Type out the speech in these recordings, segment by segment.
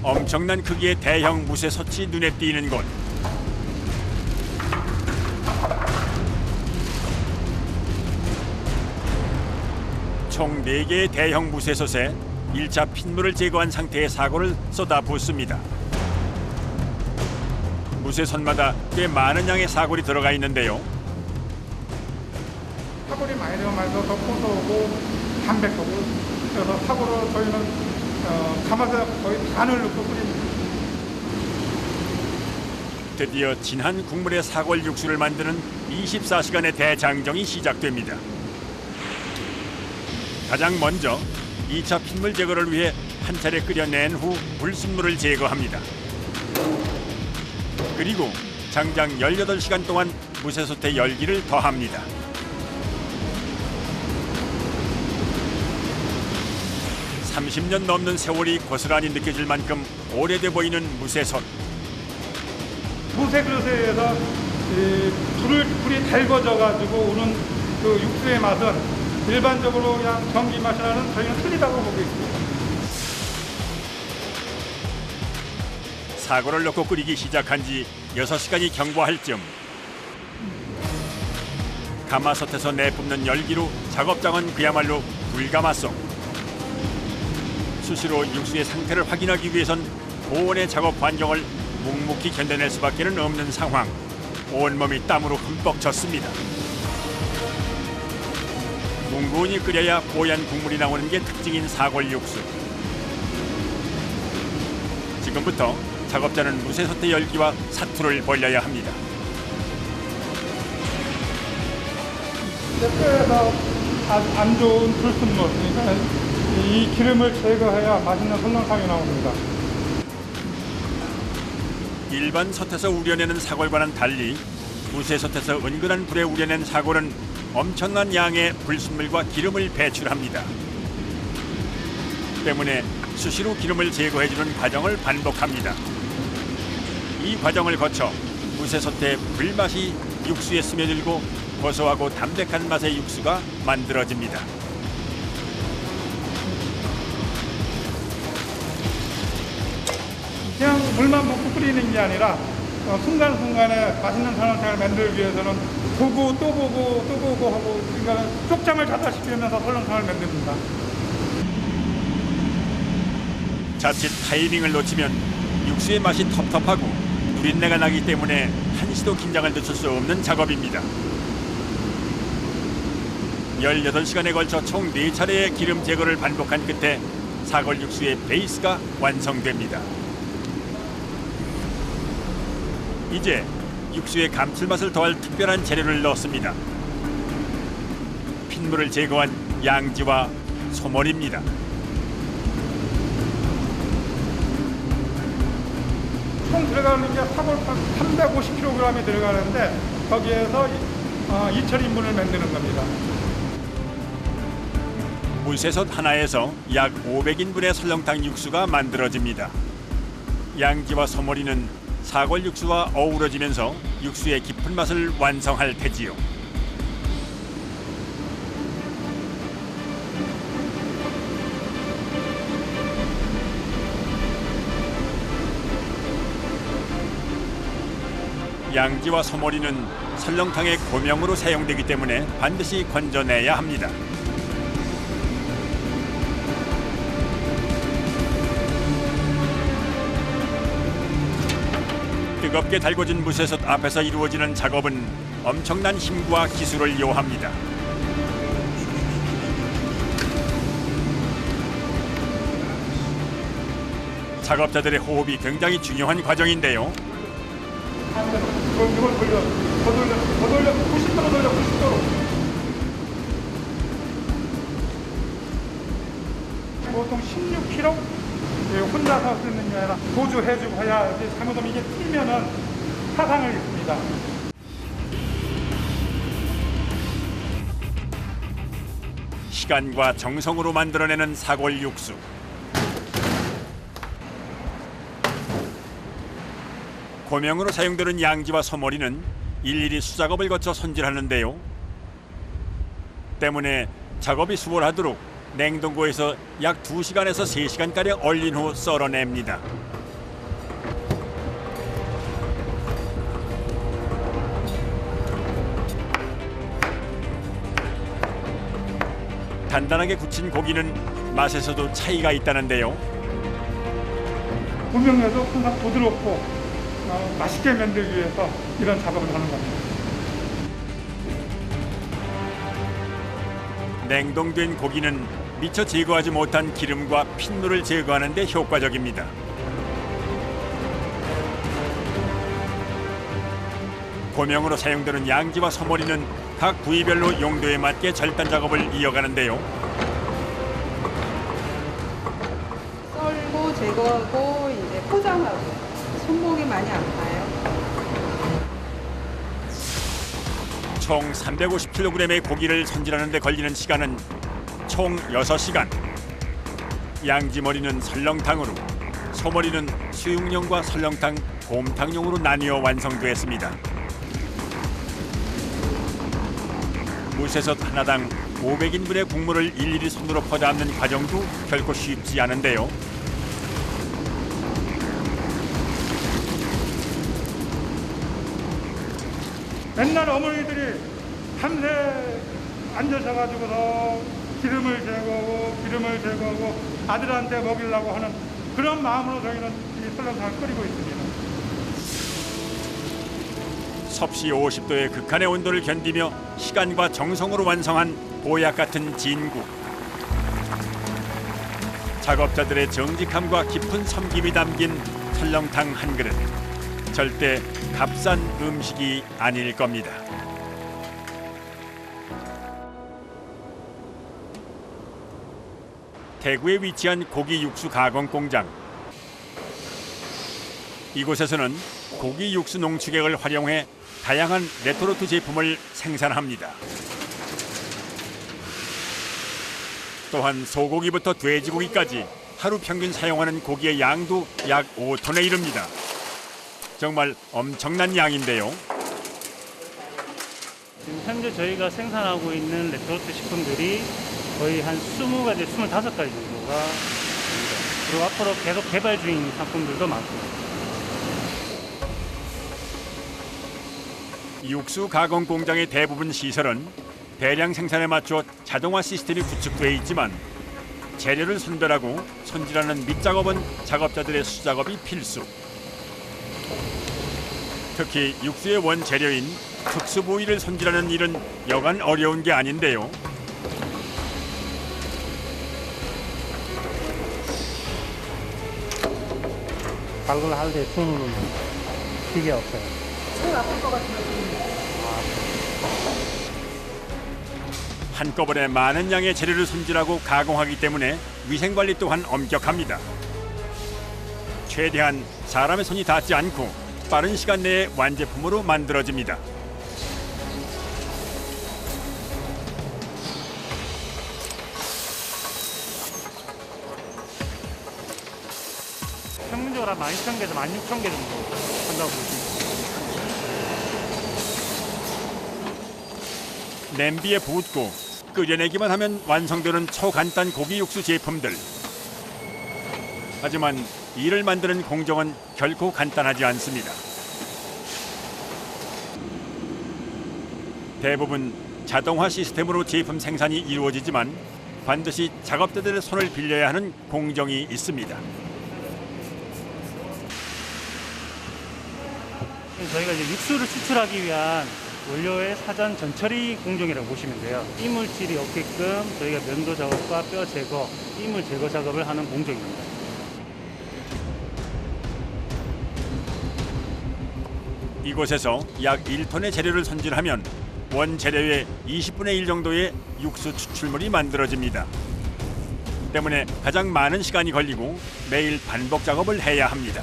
엄청난 크기의 대형 무쇠솥이 눈에 띄는 곳. 총 4개의 대형 무쇠솥에 1차 핏물을 제거한 상태의 사골을 쏟아붓습니다. 무쇠솥마다 꽤 많은 양의 사골이 들어가 있는데요. 사골이 많이 들어가면 더 고소하고 담백하고, 그래서 사골을 저희는 가마솥에 거의 반을 넣고 끓입니다. 드디어 진한 국물의 사골 육수를 만드는 24시간의 대장정이 시작됩니다. 가장 먼저 2차 핏물 제거를 위해 한 차례 끓여낸 후 불순물을 제거합니다. 그리고 장장 18시간 동안 무쇠솥에 열기를 더합니다. (30년) 넘는 세월이 고스란히 느껴질 만큼 오래돼 보이는 무쇠솥. 무쇠 그릇에서 불이 달궈져 가지고 오는 그 육수의 맛은 일반적으로 그냥 전기 맛이라는 저희는 틀리다고 보고 있습니다. 사골을 넣고 끓이기 시작한 지 6시간이 경과할 즈음 가마솥에서 내뿜는 열기로 작업장은 그야말로 불가마속. 수시로 육수의 상태를 확인하기 위해선 고온의 작업 환경을 묵묵히 견뎌낼 수밖에 없는 상황. 온몸이 땀으로 흠뻑 젖습니다. 뭉근히 끓여야 뽀얀 국물이 나오는 게 특징인 사골 육수. 지금부터 작업자는 무쇠솥의 열기와 사투를 벌려야 합니다. 뼈에서 안 좋은 불순물, 그러니까 이 기름을 제거해야 맛있는 설렁탕이 나옵니다. 일반 솥에서 우려내는 사골과는 달리 무쇠솥에서 은근한 불에 우려낸 사골은 엄청난 양의 불순물과 기름을 배출합니다. 때문에 수시로 기름을 제거해주는 과정을 반복합니다. 이 과정을 거쳐 무쇠솥의 불맛이 육수에 스며들고 고소하고 담백한 맛의 육수가 만들어집니다. 그냥 물만 붓고 끓이는 게 아니라 순간순간에 맛있는 설렁탕을 만들기 위해서는 보고 또 보고 또 보고 하고, 그러니까 쪽장을 잡다시피 하면서 설렁탕을 만듭니다. 자칫 타이밍을 놓치면 육수의 맛이 텁텁하고 누린내가 나기 때문에 한시도 긴장을 늦출 수 없는 작업입니다. 18시간에 걸쳐 총 4차례의 기름 제거를 반복한 끝에 사골 육수의 베이스가 완성됩니다. 이제 육수의 감칠맛을 더할 특별한 재료를 넣습니다. 핏물을 제거한 양지와 소머리입니다. 총 들어가는 게 사골 350kg이 들어가는데 거기에서 2,000인분을 만드는 겁니다. 무쇠솥 하나에서 약 500인분의 설렁탕 육수가 만들어집니다. 양지와 소머리는 사골 육수와 어우러지면서 육수의 깊은 맛을 완성할 테지요. 양지와 소머리는 설렁탕의 고명으로 사용되기 때문에 반드시 건져내야 합니다. 뜨겁게 달궈진 무쇠솥 앞에서 이루어지는 작업은 엄청난 힘과 기술을 요합니다. 작업자들의 호흡이 굉장히 중요한 과정인데요. 이걸 돌려, 더 돌려, 90도로 돌려, 90도로. 보통 16kg? 혼자서 쓰는 게 아니라 도주해주고 해야, 잘못하면 이게 튀면은 사상을 입습니다. 시간과 정성으로 만들어내는 사골 육수. 고명으로 사용되는 양지와 소머리는 일일이 수작업을 거쳐 손질하는데요. 때문에 작업이 수월하도록 냉동고에서 약 2시간에서 3시간가량 얼린 후 썰어냅니다. 단단하게 굳힌 고기는 맛에서도 차이가 있다는데요. 고명에도 항상 부드럽고 맛있게 만들기 위해서 이런 작업을 하는 겁니다. 냉동된 고기는 미처 제거하지 못한 기름과 핏물을 제거하는 데 효과적입니다. 고명으로 사용되는 양지와 소머리는 각 부위별로 용도에 맞게 절단 작업을 이어가는데요. 썰고 제거하고 이제 포장하고 손목이 많이 아파요. 총 350kg의 고기를 손질하는 데 걸리는 시간은 총 6시간. 양지머리는 설렁탕으로, 소머리는 수육용과 설렁탕, 곰탕용으로 나뉘어 완성되었습니다. 무쇠솥 하나당 500인분의 국물을 일일이 손으로 퍼담는 과정도 결코 쉽지 않은데요. 옛날 어머니들이 밤새 앉으셔가지고서 기름을 제거하고 아들한테 먹이려고 하는 그런 마음으로 저희는 이 설렁탕을 끓이고 있습니다. 섭씨 50도의 극한의 온도를 견디며 시간과 정성으로 완성한 보약 같은 진국. 작업자들의 정직함과 깊은 섬김이 담긴 설렁탕 한 그릇. 절대 값싼 음식이 아닐 겁니다. 대구에 위치한 고기 육수 가공 공장. 이곳에서는 고기 육수 농축액을 활용해 다양한 레토르트 제품을 생산합니다. 또한 소고기부터 돼지고기까지 하루 평균 사용하는 고기의 양도 약 5톤에 이릅니다. 정말 엄청난 양인데요. 지금 현재 저희가 생산하고 있는 레토르트 식품들이 거의 한 20가지, 25가지 정도가 됩니다. 그리고 앞으로 계속 개발 중인 상품들도 많고요. 육수 가공 공장의 대부분 시설은 대량 생산에 맞춰 자동화 시스템이 구축되어 있지만 재료를 선별하고 손질하는 밑작업은 작업자들의 수작업이 필수. 특히 육수의 원재료인 특수 부위를 손질하는 일은 여간 어려운 게 아닌데요. 발굴을 할 때 손으로는 튀게 없어요. 손 아플 것 같아요. 한꺼번에 많은 양의 재료를 손질하고 가공하기 때문에 위생관리 또한 엄격합니다. 최대한 사람의 손이 닿지 않고 빠른 시간 내에 완제품으로 만들어집니다. 평균적으로 한 12,000개에서 16,000개 정도 한다고 보시면 냄비에 붓고 끓여내기만 하면 완성되는 초간단 고기 육수 제품들. 하지만 이를 만드는 공정은 결코 간단하지 않습니다. 대부분 자동화 시스템으로 제품 생산이 이루어지지만 반드시 작업자들의 손을 빌려야 하는 공정이 있습니다. 저희가 이제 육수를 추출하기 위한 원료의 사전 전처리 공정이라고 보시면 돼요. 이물질이 없게끔 저희가 면도 작업과 뼈 제거, 이물 제거 작업을 하는 공정입니다. 이곳에서 약 1톤의 재료를 손질하면 원 재료의 20분의 1 정도의 육수 추출물이 만들어집니다. 때문에 가장 많은 시간이 걸리고 매일 반복 작업을 해야 합니다.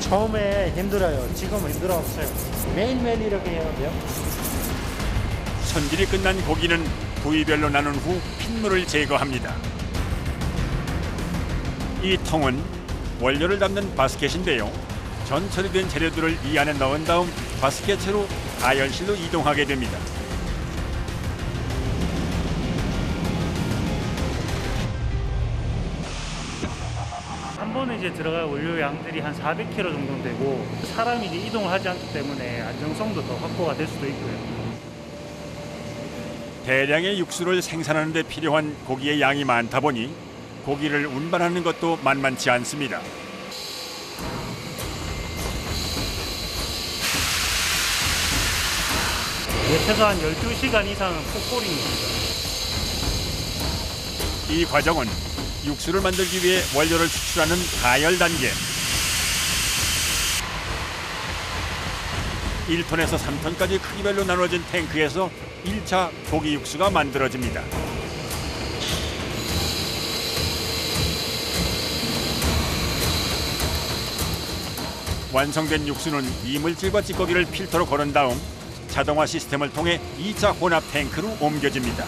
처음에 힘들어요. 지금은 힘들어 없어요. 매일매일 이렇게 해야 돼요. 손질이 끝난 고기는 부위별로 나눈 후 핏물을 제거합니다. 이 통은 원료를 담는 바스켓인데요. 전 처리된 재료들을 이 안에 넣은 다음 바스켓으로 가열실로 이동하게 됩니다. 한 번에 이제 들어갈 원료 양들이 한 400kg 정도 되고 사람이 이제 이동을 하지 않기 때문에 안정성도 더 확보가 될 수도 있고요. 대량의 육수를 생산하는 데 필요한 고기의 양이 많다 보니 고기를 운반하는 것도 만만치 않습니다. 최소한 12시간 이상은 폭포링입니다. 이 과정은 육수를 만들기 위해 원료를 추출하는 가열 단계. 1톤에서 3톤까지 크기별로 나눠진 탱크에서 1차 고기 육수가 만들어집니다. 완성된 육수는 이물질과 찌꺼기를 필터로 거른 다음 자동화 시스템을 통해 2차 혼합 탱크로 옮겨집니다.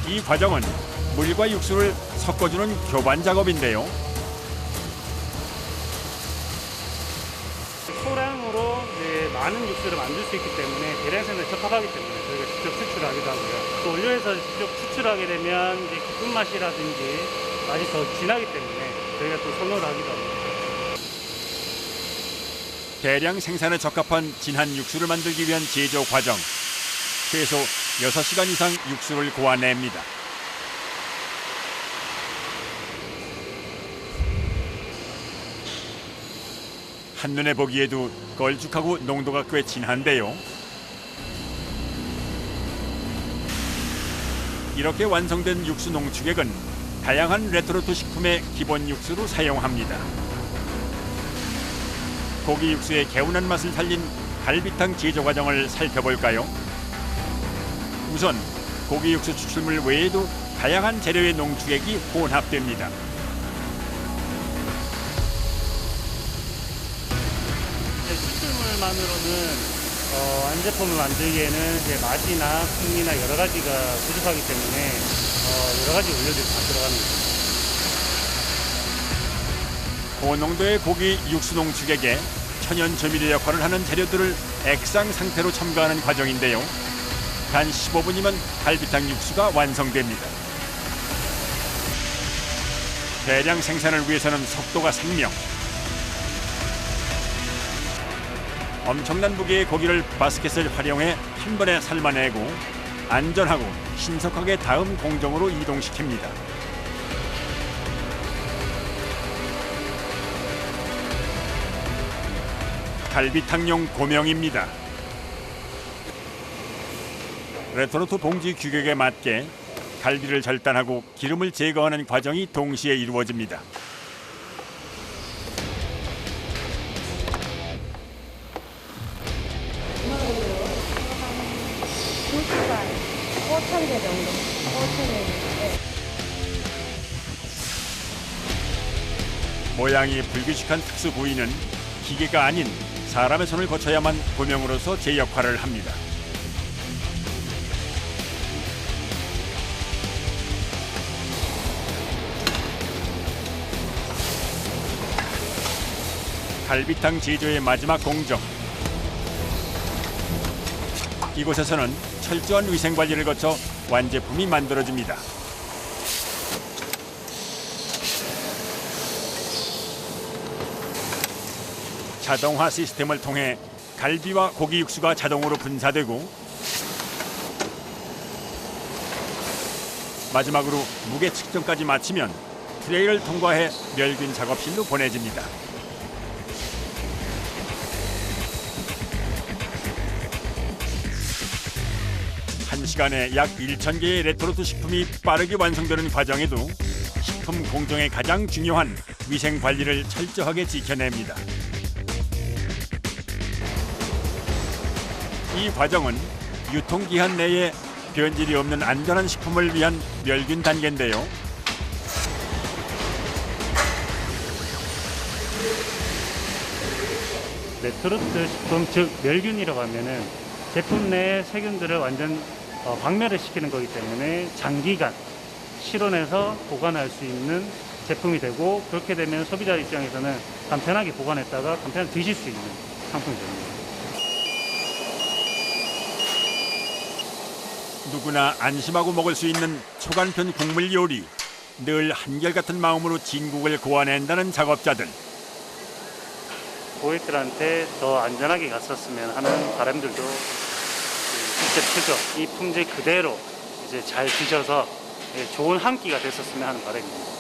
이 과정은 물과 육수를 섞어주는 교반 작업인데요. 소량으로 이제 많은 육수를 만들 수 있기 때문에 대량 생산에 적합하기 때문에 저희가 직접 추출하기도 하고요. 또 원료에서 직접 추출하게 되면 이제 깊은 맛이라든지 맛이 더 진하기 때문에 저희가 또 선호를 하기도 합니다. 대량 생산에 적합한 진한 육수를 만들기 위한 제조 과정. 최소 6시간 이상 육수를 고아냅니다. 한눈에 보기에도 걸쭉하고 농도가 꽤 진한데요. 이렇게 완성된 육수 농축액은 다양한 레토르트 식품의 기본 육수로 사용합니다. 고기 육수의 개운한 맛을 살린 갈비탕 제조 과정을 살펴볼까요? 우선 고기 육수 추출물 외에도 다양한 재료의 농축액이 혼합됩니다. 추출물만으로는 완제품을 만들기에는 이제 맛이나 풍미나 여러 가지가 부족하기 때문에 여러 가지 원료들이 다 들어갑니다. 고농도의 고기 육수 농축액에 천연 조미료 역할을 하는 재료들을 액상 상태로 첨가하는 과정인데요. 단 15분이면 갈비탕 육수가 완성됩니다. 대량 생산을 위해서는 속도가 생명. 엄청난 무게의 고기를 바스켓을 활용해 한 번에 삶아내고 안전하고 신속하게 다음 공정으로 이동시킵니다. 갈비탕용 고명입니다. 레토르트 봉지 규격에 맞게 갈비를 절단하고 기름을 제거하는 과정이 동시에 이루어집니다. 모양이 불규칙한 특수 부위는 기계가 아닌 사람의 손을 거쳐야만 고명으로서 제 역할을 합니다. 갈비탕 제조의 마지막 공정. 이곳에서는 철저한 위생 관리를 거쳐 완제품이 만들어집니다. 자동화 시스템을 통해 갈비와 고기 육수가 자동으로 분사되고 마지막으로 무게 측정까지 마치면 트레이를 통과해 멸균 작업실로 보내집니다. 한 시간에 약 1,000개의 레토르트 식품이 빠르게 완성되는 과정에도 식품 공정의 가장 중요한 위생 관리를 철저하게 지켜냅니다. 이 과정은 유통기한 내에 변질이 없는 안전한 식품을 위한 멸균 단계인데요. 레토르트 식품, 즉 멸균이라고 하면은 제품 내 세균들을 완전 박멸을 시키는 거기 때문에 장기간 실온에서 보관할 수 있는 제품이 되고, 그렇게 되면 소비자 입장에서는 간편하게 보관했다가 간편하게 드실 수 있는 상품이 됩니다. 누구나 안심하고 먹을 수 있는 초간편 국물 요리. 늘 한결같은 마음으로 진국을 고아낸다는 작업자들. 고객들한테 더 안전하게 갔었으면 하는 바람들도 실제 크죠. 이 품질 그대로 이제 잘 드셔서 좋은 한 끼가 됐었으면 하는 바람입니다.